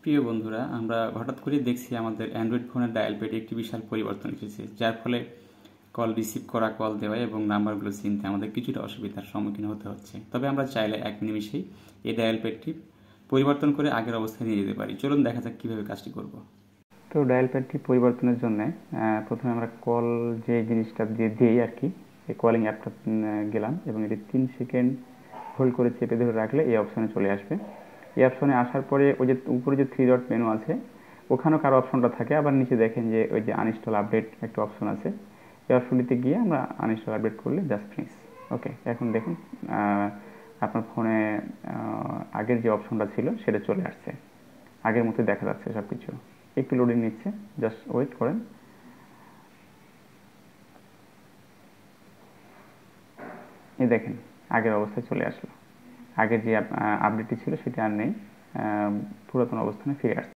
প্রিয় বন্ধুরা, আমরা হঠাৎ করে দেখছি আমাদের অ্যান্ড্রয়েড ফোনের ডায়াল প্যাডে একটি বিশাল পরিবর্তন এসেছে, যার ফলে কল রিসিভ করা, কল দেওয়া এবং নাম্বারগুলো চিনতে আমাদের কিছুটা অসুবিধার সম্মুখীন হতে হচ্ছে। তবে আমরা চাইলে এক নিমিষেই এই ডায়াল প্যাডটি পরিবর্তন করে আগের অবস্থায় নিয়ে যেতে পারি। চলুন দেখা যাক কীভাবে কাজটি করব। তো ডায়াল প্যাডটি পরিবর্তনের জন্য প্রথমে আমরা কল যে জিনিসটা দিয়ে দিই আর কি, এই কলিং অ্যাপটা গেলাম এবং এটি 3 সেকেন্ড হোল্ড করে চেপে ধরে রাখলে এই অপশানে চলে আসবে। এই অপশনে আসার পরে ওই যে উপরে যে 3 ডট মেনু আছে ওখানেও কারো অপশনটা থাকে, আবার নিচে দেখেন যে ওই যে আনইনস্টল আপডেট একটা অপশন আছে, এই অপশনটিতে গিয়ে আমরা আনইনস্টল আপডেট করলে জাস্ট ফিনিশ। ওকে, এখন দেখুন আপনার ফোনে আগের যে অপশনটা ছিল সেটা চলে আসছে, আগের মতো দেখা যাচ্ছে সব কিছু। একটু লোডিং নিচ্ছে, জাস্ট ওয়েট করেন। এই দেখেন আগের অবস্থায় চলে আসলো, আগের যে আপডেটটি ছিল সেটা আর নেই, পুরাতন অবস্থানে ফিরে আসছে।